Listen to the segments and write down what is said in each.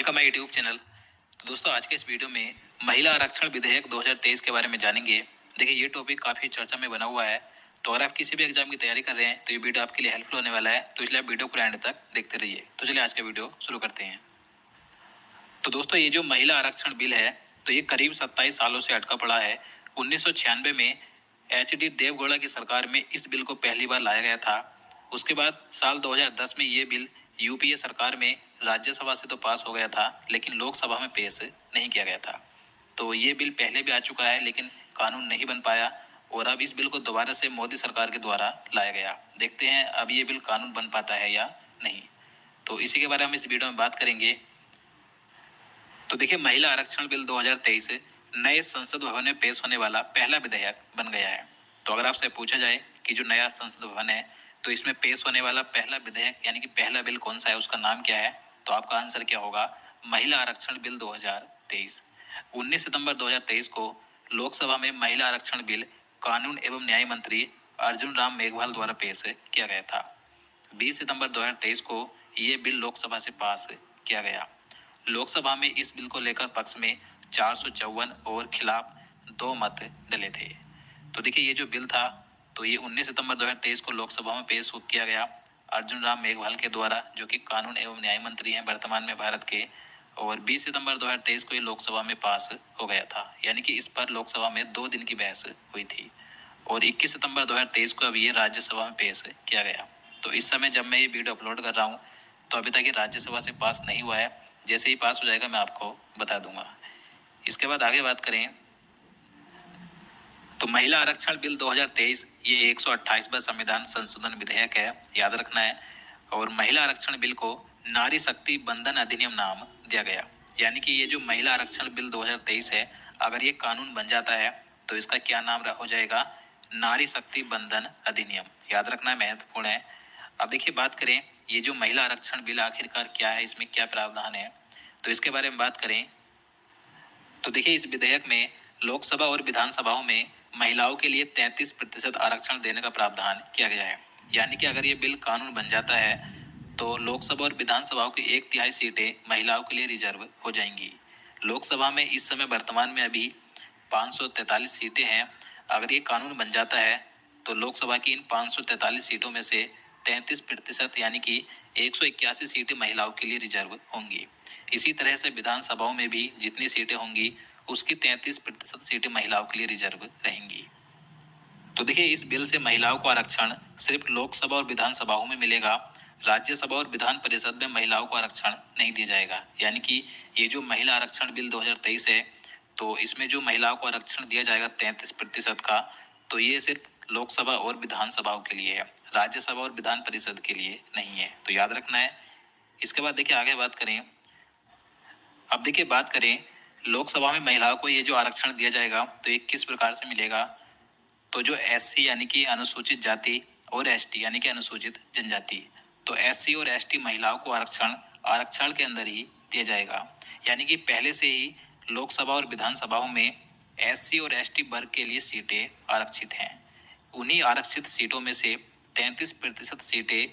Welcome my YouTube channel. तो दोस्तों आज के इस वीडियो में महिला आरक्षण विधेयक 2023 के बारे में जानेंगे। देखिए ये टॉपिक काफ़ी चर्चा में बना हुआ है, तो अगर आप किसी भी एग्जाम की तैयारी कर रहे हैं तो ये वीडियो आपके लिए हेल्पफुल होने वाला है, तो इसलिए आप वीडियो को एंड तक देखते रहिए। तो चलिए आज का वीडियो शुरू करते हैं। तो दोस्तों ये जो महिला आरक्षण बिल है तो ये करीब 27 सालों से अटका पड़ा है। 1996 में HD देवगौड़ा की सरकार में इस बिल को पहली बार लाया गया था। उसके बाद साल 2010 में ये बिल यूपीए सरकार में राज्यसभा से तो पास हो गया था, लेकिन लोकसभा में पेश नहीं किया गया था। तो ये बिल पहले भी आ चुका है लेकिन कानून नहीं बन पाया, और अब इस बिल को दोबारा से मोदी सरकार के द्वारा लाया गया। देखते हैं अब ये बिल कानून बन पाता है या नहीं। तो इसी के बारे में हम इस वीडियो में बात करेंगे। तो देखिए महिला आरक्षण बिल 2023 नए संसद भवन में पेश होने वाला पहला विधेयक बन गया है। तो अगर आपसे पूछा जाए कि जो नया संसद भवन है तो इसमें पेश होने वाला पहला विधेयक यानी कि पहला बिल कौन सा है, उसका नाम क्या है, तो आपका आंसर क्या होगा? महिला आरक्षण बिल 2023। 19 सितंबर 2023 को लोकसभा में महिला आरक्षण बिल कानून एवं न्याय मंत्री अर्जुन राम मेघवाल द्वारा पेश किया गया था। 20 सितंबर 2023 को ये बिल लोकसभा से पास किया गया। लोकसभा में इस बिल को लेकर पक्ष में 454 और खिलाफ 2 मत डले थे। तो देखिए ये जो बिल था तो ये 19 सितंबर 2023 को लोकसभा में पेश किया गया अर्जुन राम मेघवाल के द्वारा, जो कि कानून एवं न्याय मंत्री हैं वर्तमान में भारत के। और 20 सितंबर 2023 को ये लोकसभा में पास हो गया था, यानी कि इस पर लोकसभा में 2 दिन की बहस हुई थी। और 21 सितंबर 2023 को अब ये राज्यसभा में पेश किया गया। तो इस समय जब मैं ये वीडियो अपलोड कर रहा हूँ तो अभी तक ये राज्यसभा से पास नहीं हुआ है। जैसे ही पास हो जाएगा मैं आपको बता दूंगा। इसके बाद आगे बात करें तो महिला आरक्षण बिल 2023 ये 128वां संविधान संशोधन विधेयक है, याद रखना है। और महिला आरक्षण बिल को नारी शक्ति बंधन अधिनियम नाम दिया गया। यानी कि ये जो महिला आरक्षण बिल 2023 है, अगर ये कानून बन जाता है तो इसका क्या नाम हो जाएगा? नारी शक्ति बंधन अधिनियम। याद रखना है, महत्वपूर्ण है। अब देखिए बात करें ये जो महिला आरक्षण बिल आखिरकार क्या है, इसमें क्या प्रावधान है, तो इसके बारे में बात करें तो देखिए इस विधेयक में लोकसभा और विधानसभाओं में महिलाओं के लिए 33% आरक्षण देने का प्रावधान किया गया है। यानी कि अगर ये बिल कानून बन जाता है तो लोकसभा और विधानसभाओं की 1/3 सीटें महिलाओं के लिए रिजर्व हो जाएंगी। लोकसभा में इस समय वर्तमान में अभी 543 सीटें हैं। अगर ये कानून बन जाता है तो लोकसभा की इन 543 सीटों में से 33% यानी कि 181 सीटें महिलाओं के लिए रिजर्व होंगी। इसी तरह से विधानसभाओं में भी जितनी सीटें होंगी उसकी 33% सीटें महिलाओं के लिए रिजर्व रहेंगी। तो देखिए इस बिल से महिलाओं को आरक्षण सिर्फ लोकसभा और विधानसभाओं में मिलेगा। राज्यसभा और विधान परिषद में महिलाओं को आरक्षण नहीं दिया जाएगा। यानी कि ये जो महिला आरक्षण बिल 2023 है तो इसमें जो महिलाओं को आरक्षण दिया जाएगा 33% का, तो ये सिर्फ लोकसभा और विधानसभाओं के लिए है, राज्यसभा और विधान परिषद के लिए नहीं है। तो याद रखना है। इसके बाद देखिए आगे बात करें। अब देखिए बात करें लोकसभा में महिलाओं को ये जो आरक्षण दिया जाएगा तो ये किस प्रकार से मिलेगा? तो जो SC यानी कि अनुसूचित जाति और ST यानी कि अनुसूचित जनजाति, तो SC और ST महिलाओं को आरक्षण के अंदर ही दिया जाएगा। यानी कि पहले से ही लोकसभा और विधानसभाओं में SC और ST वर्ग के लिए सीटें आरक्षित हैं। उन्हीं आरक्षित सीटों में से 33% सीटें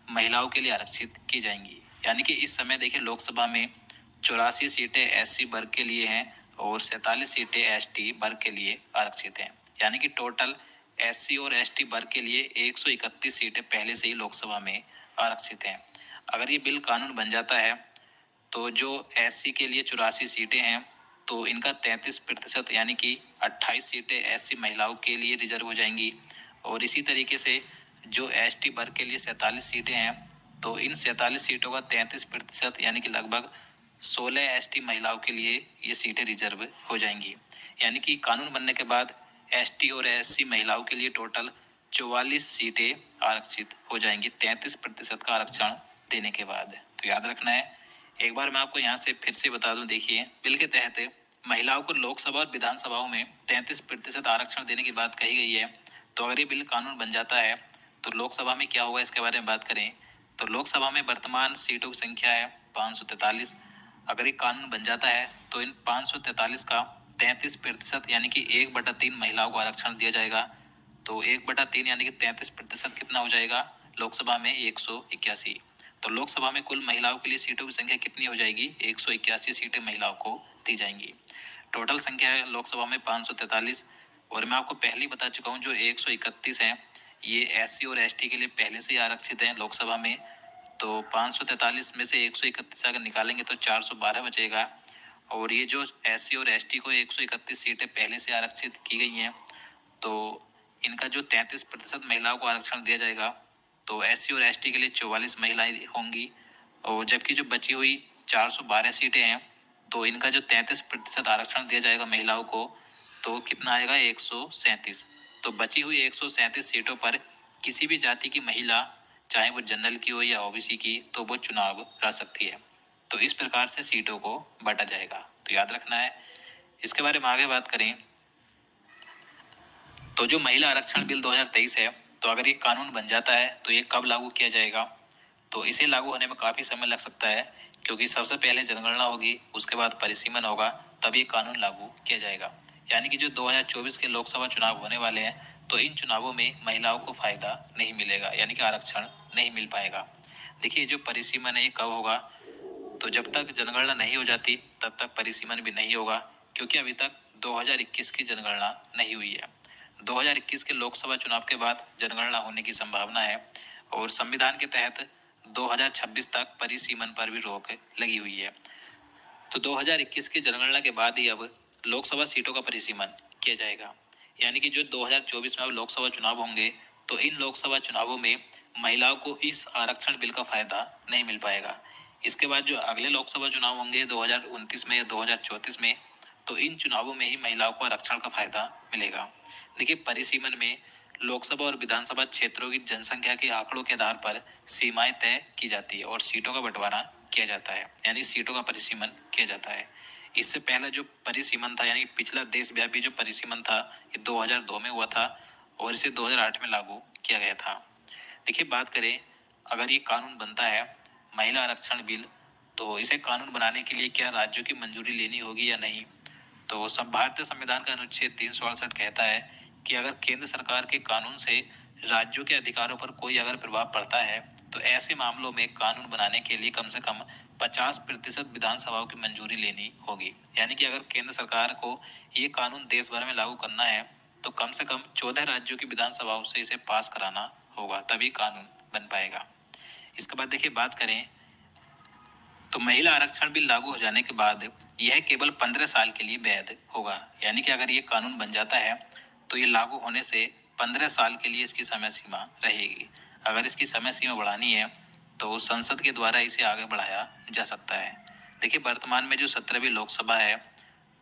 महिलाओं के लिए आरक्षित की जाएंगी। यानी कि इस समय देखिए लोकसभा में 84 सीटें SC वर्ग के लिए हैं और 47 सीटें ST वर्ग के लिए आरक्षित हैं। यानी कि टोटल SC और ST वर्ग के लिए 131 सीटें पहले से ही लोकसभा में आरक्षित हैं। अगर ये बिल कानून बन जाता है तो जो SC के लिए 84 सीटें हैं तो इनका 33% यानी कि 28 सीटें SC महिलाओं के लिए रिजर्व हो जाएंगी। और इसी तरीके से जो ST वर्ग के लिए 47 सीटें हैं तो इन 47 सीटों का 33% यानी कि लगभग 16 ST महिलाओं के लिए ये सीटें रिजर्व हो जाएंगी। यानी कि कानून बनने के बाद ST और SC महिलाओं के लिए टोटल 44 सीटें आरक्षित हो जाएंगी 33% का आरक्षण देने के बाद। तो याद रखना है। एक बार मैं आपको यहाँ से फिर से बता दूं, देखिए बिल के तहत महिलाओं को लोकसभा और विधानसभाओं में 33% आरक्षण देने की बात कही गई है। तो अगर ये बिल कानून बन जाता है तो लोकसभा में क्या होगा इसके बारे में बात करें तो लोकसभा में वर्तमान सीटों की संख्या है 543। अगर ये कानून बन जाता है तो इन 543 का 33% यानी कि 1/3 महिलाओं को आरक्षण दिया जाएगा। तो 1/3 यानी कि 33% कितना हो जाएगा? लोकसभा में 181। तो लोकसभा में कुल महिलाओं के लिए सीटों की संख्या कितनी हो जाएगी? 181 सीटें महिलाओं को दी जाएंगी। टोटल संख्या है लोकसभा में 543। और मैं आपको पहले ही बता चुका हूँ जो 131 हैं ये एससी और एसटी के लिए पहले से ही आरक्षित हैं लोकसभा में। तो 543 में से 131 अगर निकालेंगे तो 412 बचेगा। और ये जो एससी और एसटी को 131 सीटें पहले से आरक्षित की गई हैं, तो इनका जो 33% महिलाओं को आरक्षण दिया जाएगा। तो एससी और एसटी के लिए 44 महिलाएं होंगी। और जबकि जो बची हुई 412 सीटें हैं तो इनका जो 33% आरक्षण दिया जाएगा महिलाओं को, तो कितना आएगा? 137। तो बची हुई 137 सीटों पर किसी भी जाति की महिला, चाहे वो जनरल की हो या ओबीसी की, तो वो चुनाव लड़ सकती है। तो इस प्रकार से सीटों को बांटा जाएगा, तो याद रखना है। इसके बारे में आगे बात करें तो जो महिला आरक्षण बिल 2023 है, तो अगर ये कानून बन जाता है तो ये कब लागू किया जाएगा? तो इसे लागू होने में काफ़ी समय लग सकता है, क्योंकि सबसे पहले जनगणना होगी, उसके बाद परिसीमन होगा, तब ये कानून लागू किया जाएगा। यानी कि जो 2024 के लोकसभा चुनाव होने वाले हैं, तो इन चुनावों में महिलाओं को फायदा नहीं मिलेगा, यानी कि आरक्षण नहीं मिल पाएगा। देखिए जो परिसीमन है ये कब होगा? तो जब तक जनगणना नहीं हो जाती तब तक परिसीमन भी नहीं होगा, क्योंकि अभी तक 2021 की जनगणना नहीं हुई है। 2021 के लोकसभा चुनाव के बाद जनगणना होने की संभावना है और संविधान के तहत 2026 तक परिसीमन पर भी रोक लगी हुई है। तो 2021 की जनगणना के बाद ही अब लोकसभा सीटों का परिसीमन किया जाएगा। यानी कि जो 2024 में अब लोकसभा चुनाव होंगे, तो इन लोकसभा चुनावों में महिलाओं को इस आरक्षण बिल का फायदा नहीं मिल पाएगा। इसके बाद जो अगले लोकसभा चुनाव होंगे 2029 में या 2034 में, तो इन चुनावों में ही महिलाओं को आरक्षण का फायदा मिलेगा। देखिए परिसीमन में लोकसभा और विधानसभा क्षेत्रों की जनसंख्या के आंकड़ों के आधार पर सीमाएं तय की जाती है और सीटों का बंटवारा किया जाता है, यानी सीटों का परिसीमन किया जाता है। इससे पहला जो परिसीमन था, यानी पिछला देशव्यापी जो परिसीमन था, ये 2002 में हुआ था और इसे 2008 में लागू किया गया था। देखिए बात करें अगर ये कानून बनता है महिला आरक्षण बिल, तो इसे कानून बनाने के लिए क्या राज्यों की मंजूरी लेनी होगी या नहीं? तो सब भारतीय संविधान का अनुच्छेद 368 कहता है कि अगर केंद्र सरकार के कानून से राज्यों के अधिकारों पर कोई अगर प्रभाव पड़ता है, तो ऐसे मामलों में कानून बनाने के लिए कम से कम 50% विधानसभाओं की मंजूरी लेनी होगी। यानी कि अगर केंद्र सरकार को ये कानून देश भर में लागू करना है, तो कम से कम 14 राज्यों की विधानसभाओं से इसे पास कराना होगा, तभी कानून बन पाएगा। इसके बाद देखिए बात करें तो महिला आरक्षण बिल लागू हो जाने के बाद यह केवल 15 साल के लिए वैध होगा। यानी कि अगर ये कानून बन जाता है तो ये लागू होने से 15 साल के लिए इसकी समय सीमा रहेगी। अगर इसकी समय सीमा बढ़ानी है तो संसद के द्वारा इसे आगे बढ़ाया जा सकता है। देखिए वर्तमान में जो 17वीं लोकसभा है,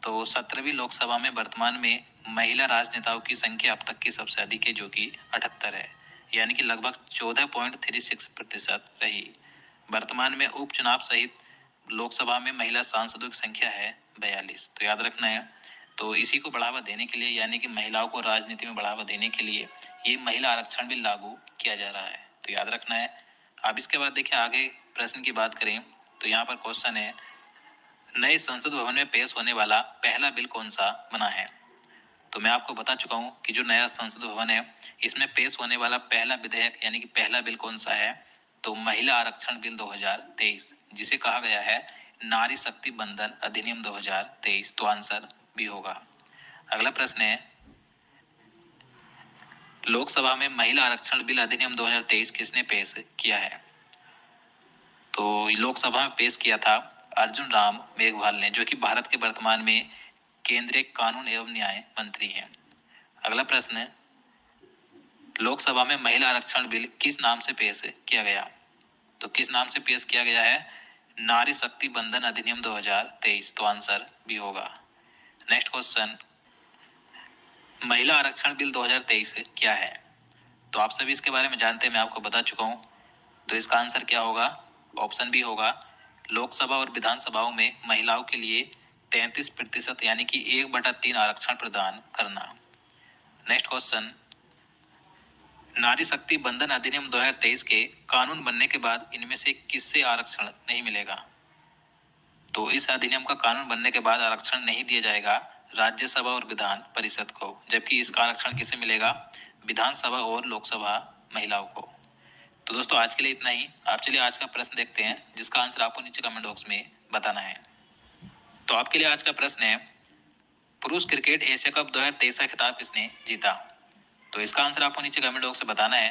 तो 17वीं लोकसभा में वर्तमान में महिला राजनेताओं की संख्या अब तक की सबसे अधिक है, जो कि 78 है, यानी कि लगभग 14.36% रही। वर्तमान में उपचुनाव सहित लोकसभा में महिला सांसदों की संख्या है 42। तो याद रखना है। तो इसी को बढ़ावा देने के लिए, यानी कि महिलाओं को राजनीति में बढ़ावा देने के लिए ये महिला आरक्षण बिल लागू किया जा रहा है, तो याद रखना है। अब इसके बाद देखिए आगे प्रश्न की बात करें तो यहाँ पर क्वेश्चन है, नए संसद भवन में पेश होने वाला पहला बिल कौन सा बना है? तो मैं आपको बता चुका हूँ कि जो नया संसद भवन है इसमें पेश होने वाला पहला विधेयक यानी कि पहला बिल कौन सा है? तो महिला आरक्षण बिल 2023, जिसे कहा गया है नारी शक्ति बंधन अधिनियम 2023। तो आंसर भी होगा। अगला प्रश्न है, लोकसभा में महिला आरक्षण बिल अधिनियम 2023 किसने पेश किया है? तो लोकसभा में पेश किया था अर्जुन राम मेघवाल ने, जो कि भारत के वर्तमान में केंद्रीय कानून एवं न्याय मंत्री हैं। अगला प्रश्न है, लोकसभा में महिला आरक्षण बिल किस नाम से पेश किया गया? तो किस नाम से पेश किया गया है? नारी शक्ति बंधन अधिनियम 2023। तो आंसर भी होगा। नेक्स्ट क्वेश्चन, महिला आरक्षण बिल 2023 क्या है? तो आप सभी इसके बारे में जानते हैं, मैं आपको बता चुका हूँ। तो इसका आंसर क्या होगा? ऑप्शन बी होगा, लोकसभा और विधानसभाओं में महिलाओं के लिए 33% यानी कि 1/3 आरक्षण प्रदान करना। नेक्स्ट क्वेश्चन, नारी शक्ति बंधन अधिनियम 2023 के कानून बनने के बाद इनमें से किससे आरक्षण नहीं मिलेगा? तो इस अधिनियम का कानून बनने के बाद आरक्षण नहीं दिया जाएगा राज्यसभा और विधान परिषद को, जबकि इसका आरक्षण किसे मिलेगा? विधानसभा और लोकसभा महिलाओं को। तो दोस्तों आज के लिए इतना ही। आप चलिए आज का प्रश्न देखते हैं, जिसका आंसर आपको नीचे कमेंट बॉक्स में बताना है। तो आपके लिए आज का प्रश्न है, पुरुष क्रिकेट एशिया कप 2023 का खिताब किसने जीता? तो इसका आंसर आपको नीचे कमेंट बॉक्स में बताना है।